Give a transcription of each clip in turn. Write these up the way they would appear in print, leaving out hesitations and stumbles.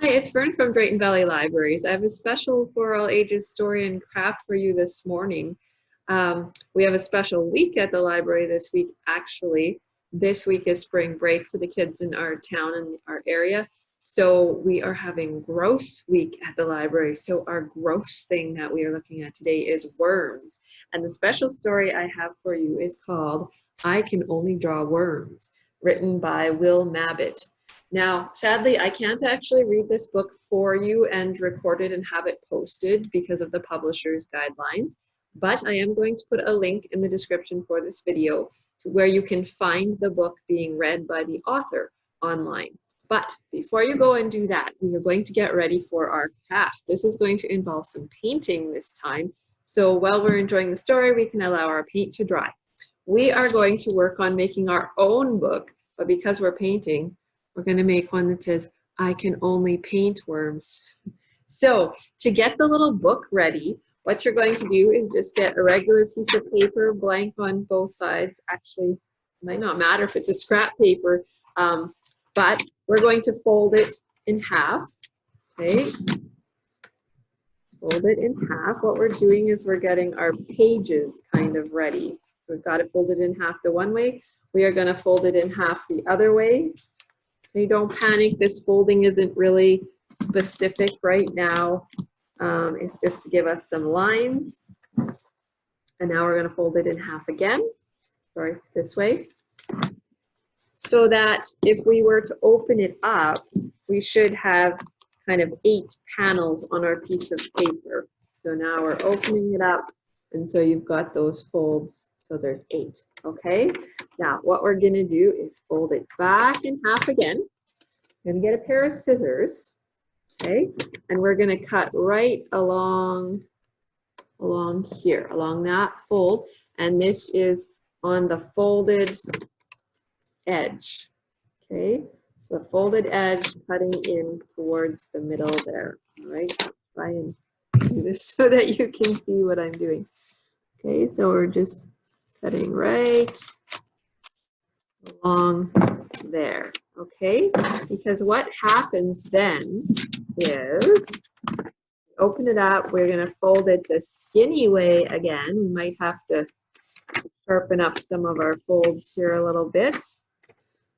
Hi, it's Vern from Drayton Valley Libraries. I have a special for all ages story and craft for you this morning. We have a special week at the library this week, actually. This week is spring break for the kids in our town and our area. So we are having gross week at the library. So our gross thing that we are looking at today is worms. And the special story I have for you is called I Can Only Draw Worms, written by Will Mabbitt. Now, sadly, I can't actually read this book for you and record it and have it posted because of the publisher's guidelines, but I am going to put a link in the description for this video to where you can find the book being read by the author online. But before you go and do that, we are going to get ready for our craft. This is going to involve some painting this time. So while we're enjoying the story, we can allow our paint to dry. We are going to work on making our own book, but because we're painting, we're going to make one that says, I can only paint worms. So to get the little book ready, what you're going to do is just get a regular piece of paper, blank on both sides. Actually, it might not matter if it's a scrap paper, but we're going to fold it in half, okay? Fold it in half. What we're doing is we're getting our pages kind of ready. We've got it folded in half the one way. We are going to fold it in half the other way. You don't panic, this folding isn't really specific right now. It's just to give us some lines. And now we're going to fold it in half again, sorry, this way. So that if we were to open it up, we should have kind of 8 panels on our piece of paper. So now we're opening it up, and so you've got those folds. So there's 8, okay? Now what we're gonna do is fold it back in half again. We're gonna get a pair of scissors, okay? And we're gonna cut right along here, along that fold. And this is on the folded edge, okay? So the folded edge cutting in towards the middle there, all right? Try and do this so that you can see what I'm doing. Okay, so we're just cutting right along there, okay? Because what happens then is, open it up, we're gonna fold it the skinny way again. We might have to sharpen up some of our folds here a little bit,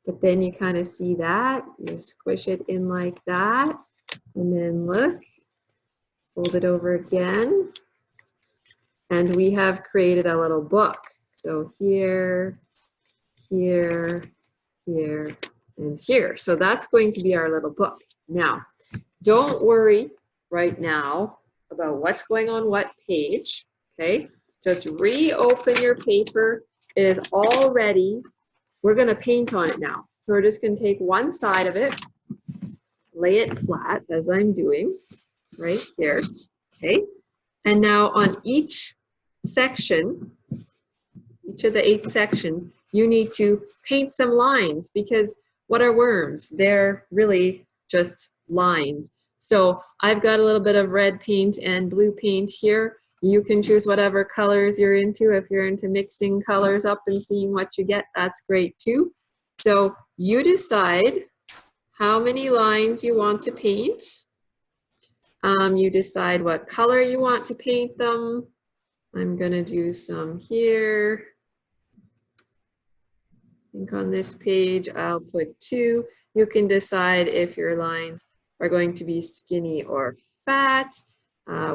but then you kind of see that, you squish it in like that, and then look, fold it over again, and we have created a little book. So here, here, here, and here. So that's going to be our little book. Now, don't worry right now about what's going on what page, okay? Just reopen your paper. It is all ready. We're gonna paint on it now. So we're just gonna take one side of it, lay it flat as I'm doing right here, okay? And now on each section, each of the 8 sections, you need to paint some lines, because what are worms? They're really just lines. So I've got a little bit of red paint and blue paint here. You can choose whatever colors you're into. If you're into mixing colors up and seeing what you get, that's great too. So you decide how many lines you want to paint. You decide what color you want to paint them. I'm gonna do some here. I think on this page I'll put 2. You can decide if your lines are going to be skinny or fat,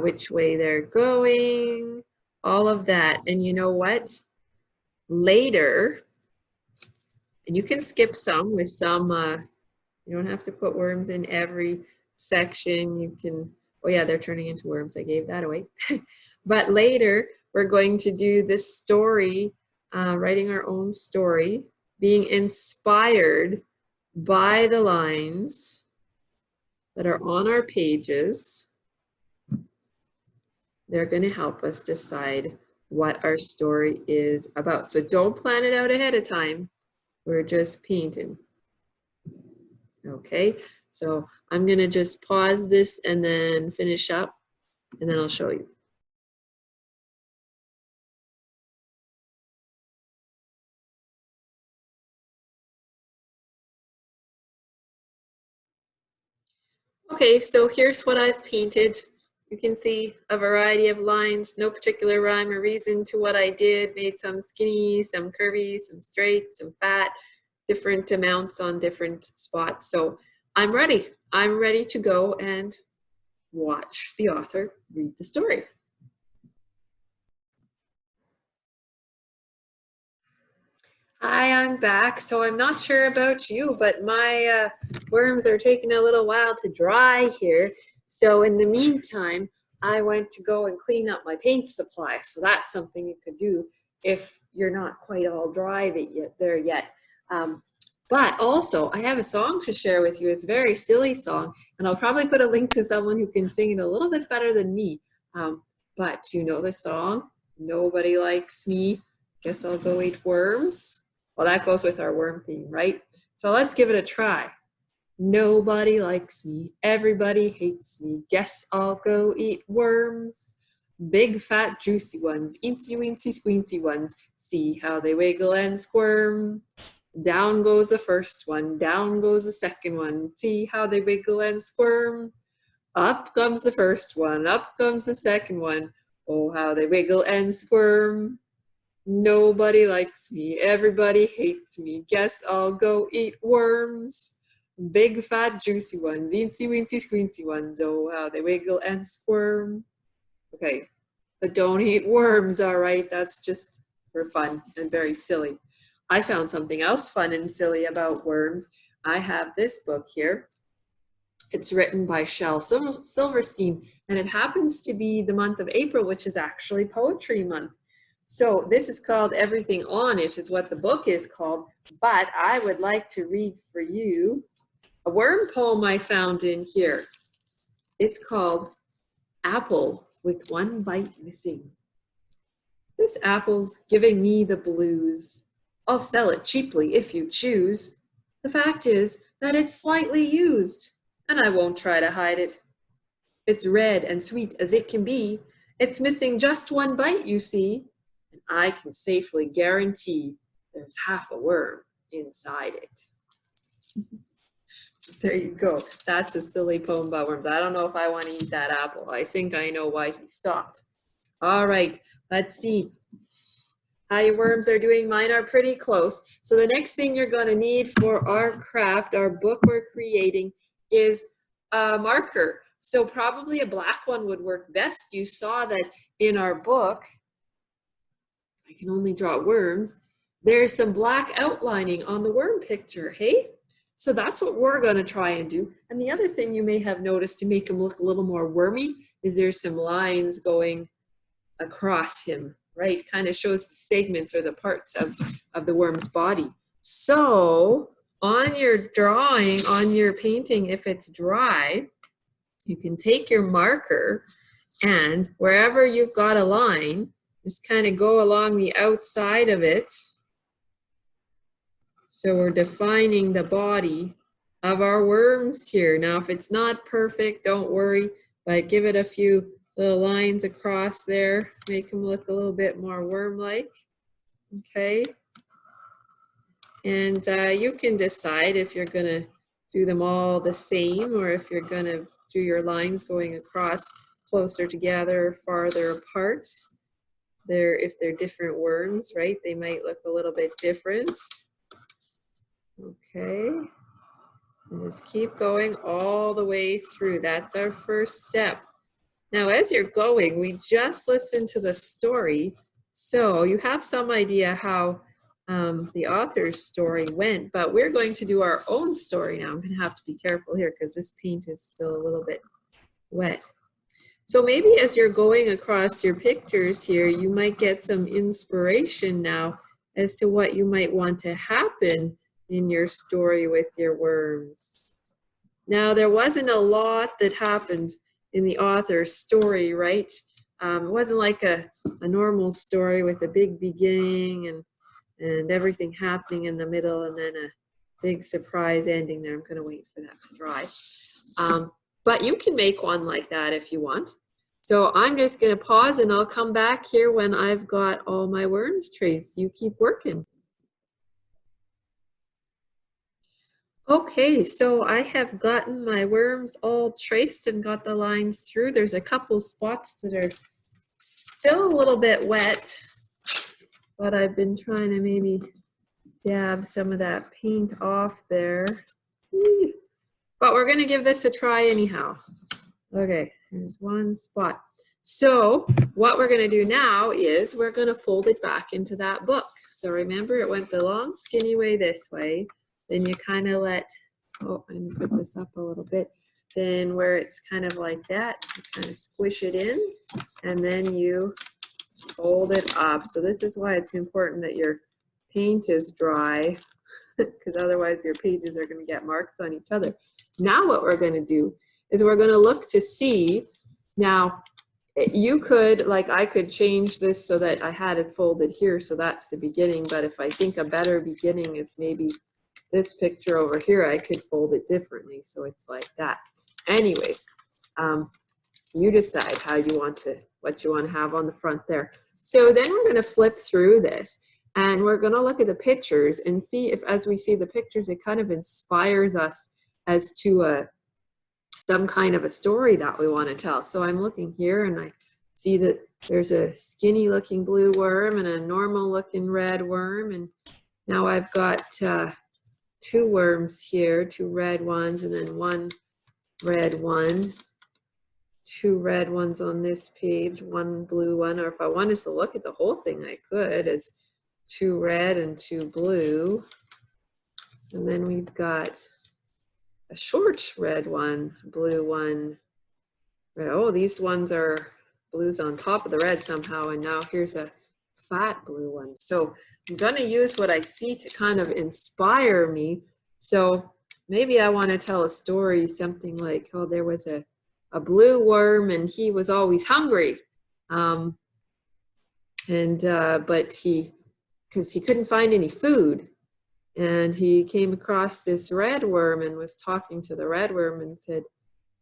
which way they're going, all of that. And you know what? Later, and you can skip some with some, you don't have to put worms in every section. You can, oh yeah, they're turning into worms. I gave that away. But later, we're going to do this story, writing our own story, being inspired by the lines that are on our pages. They're going to help us decide what our story is about. So don't plan it out ahead of time. We're just painting. Okay, so I'm going to just pause this and then finish up, and then I'll show you. Okay, so here's what I've painted. You can see a variety of lines, no particular rhyme or reason to what I did. Made some skinny, some curvy, some straight, some fat, different amounts on different spots. So I'm ready. I'm ready to go and watch the author read the story. Hi, I'm back. So I'm not sure about you, but my worms are taking a little while to dry here. So in the meantime, I went to go and clean up my paint supply. So that's something you could do if you're not quite all dry there yet. But also, I have a song to share with you. It's a very silly song, and I'll probably put a link to someone who can sing it a little bit better than me. But you know the song, Nobody Likes Me, Guess I'll Go Eat Worms. Well, that goes with our worm theme, right? So let's give it a try. Nobody likes me, everybody hates me, guess I'll go eat worms. Big, fat, juicy ones, eensy, weensy, squeensy ones, see how they wiggle and squirm. Down goes the first one, down goes the second one, see how they wiggle and squirm. Up comes the first one, up comes the second one, oh, how they wiggle and squirm. Nobody likes me, everybody hates me, guess I'll go eat worms. Big, fat, juicy ones, eensy, weensy, squeensy ones, oh, how they wiggle and squirm. Okay, but don't eat worms, all right? That's just for fun and very silly. I found something else fun and silly about worms. I have this book here. It's written by Shel Silverstein, and it happens to be the month of April, which is actually Poetry Month. So this is called Everything on It, is what the book is called, but I would like to read for you a worm poem I found in here. It's called Apple with One Bite Missing. This apple's giving me the blues. I'll sell it cheaply if you choose. The fact is that it's slightly used, and I won't try to hide it. It's red and sweet as it can be. It's missing just one bite, you see. And I can safely guarantee there's half a worm inside it. There you go. That's a silly poem about worms. I don't know if I want to eat that apple. I think I know why he stopped. All right, let's see how your worms are doing. Mine are pretty close. So the next thing you're going to need for our craft, our book we're creating, is a marker. So probably a black one would work best. You saw that in our book, I can only draw worms. There's some black outlining on the worm picture, hey? So that's what we're going to try and do. And the other thing you may have noticed to make him look a little more wormy is there's some lines going across him, right? Kind of shows the segments or the parts of the worm's body. So on your drawing, on your painting, if it's dry, you can take your marker and wherever you've got a line, just kind of go along the outside of it. So we're defining the body of our worms here. Now, if it's not perfect, don't worry, but give it a few little lines across there, make them look a little bit more worm-like, okay? And you can decide if you're gonna do them all the same or if you're gonna do your lines going across closer together or farther apart. If they're different worms, right, they might look a little bit different. Okay, and just keep going all the way through. That's our first step. Now, as you're going, we just listened to the story, so you have some idea how the author's story went, but we're going to do our own story now. I'm going to have to be careful here because this paint is still a little bit wet. So maybe as you're going across your pictures here, you might get some inspiration now as to what you might want to happen in your story with your worms. Now, there wasn't a lot that happened in the author's story, right? It wasn't like a normal story with a big beginning and everything happening in the middle and then a big surprise ending there. I'm going to wait for that to dry. But you can make one like that if you want. So I'm just going to pause and I'll come back here when I've got all my worms traced. You keep working. Okay, so I have gotten my worms all traced and got the lines through. There's a couple spots that are still a little bit wet, but I've been trying to maybe dab some of that paint off there. But we're gonna give this a try anyhow. Okay, here's one spot. So what we're gonna do now is we're gonna fold it back into that book. So remember, it went the long skinny way this way. Then you kind of let, oh, I'm gonna put this up a little bit. Then where it's kind of like that, you kind of squish it in, and then you fold it up. So this is why it's important that your paint is dry, because otherwise your pages are going to get marks on each other. Now what we're going to do is we're going to look to see, now you could, like I could change this so that I had it folded here, so that's the beginning, but if I think a better beginning is maybe this picture over here, I could fold it differently, so it's like that. Anyways, you decide how you want to, what you want to have on the front there. So then we're going to flip through this and we're going to look at the pictures and see if, as we see the pictures, it kind of inspires us as to some kind of a story that we want to tell. So I'm looking here and I see that there's a skinny looking blue worm and a normal looking red worm, and now I've got two worms here, two red ones and then one red one. Two red ones on this page, one blue one, or if I wanted to look at the whole thing, I could, as two red and two blue. And then we've got a short red one, blue one, red. Oh, these ones are blues on top of the red somehow, and now here's a fat blue one. So I'm gonna use what I see to kind of inspire me. So maybe I want to tell a story, something like, oh, there was a blue worm and he was always hungry, but because he couldn't find any food, and he came across this red worm and was talking to the red worm and said,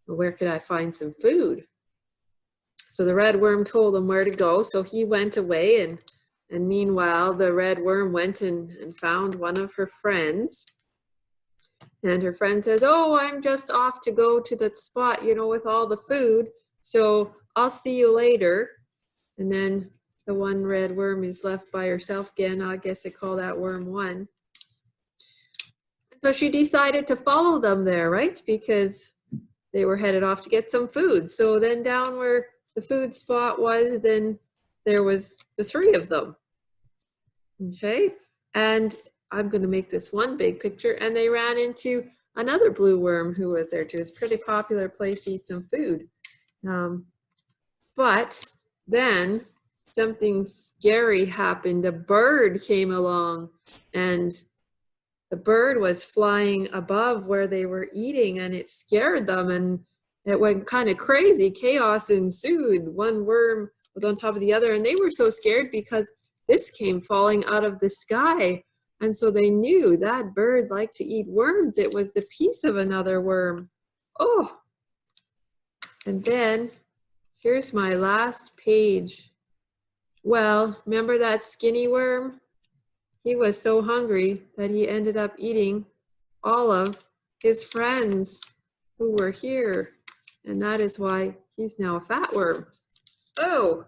well, where could I find some food? So the red worm told him where to go, so he went away, and meanwhile the red worm went and found one of her friends. And her friend says, oh, I'm just off to go to that spot, you know, with all the food, so I'll see you later. And then the one red worm is left by herself again. I guess they call that worm one. So she decided to follow them there, right? Because they were headed off to get some food. So then down where the food spot was, then there was the three of them. Okay, and I'm going to make this one big picture, and they ran into another blue worm who was there too. It's a pretty popular place to eat some food. But then something scary happened. A bird came along, and the bird was flying above where they were eating, and it scared them, and it went kind of crazy. Chaos ensued. One worm was on top of the other, and they were so scared because this came falling out of the sky. And so they knew that bird liked to eat worms. It was the piece of another worm. Oh, and then here's my last page. Well, remember that skinny worm? He was so hungry that he ended up eating all of his friends who were here. And that is why he's now a fat worm. Oh,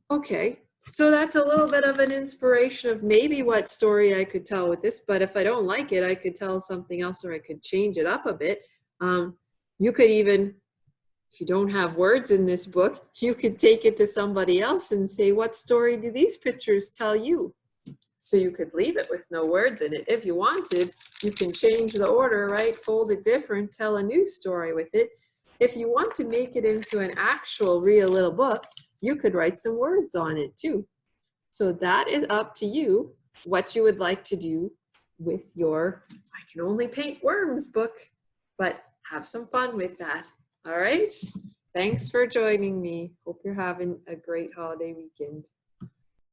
okay. So that's a little bit of an inspiration of maybe what story I could tell with this, but if I don't like it, I could tell something else, or I could change it up a bit. You could even, if you don't have words in this book, you could take it to somebody else and say, what story do these pictures tell you? So you could leave it with no words in it. If you wanted, you can change the order, right? Fold it different, tell a new story with it. If you want to make it into an actual real little book, you could write some words on it too. So that is up to you, what you would like to do with your I Can Only Paint Worms book, but have some fun with that. All right? Thanks for joining me. Hope you're having a great holiday weekend.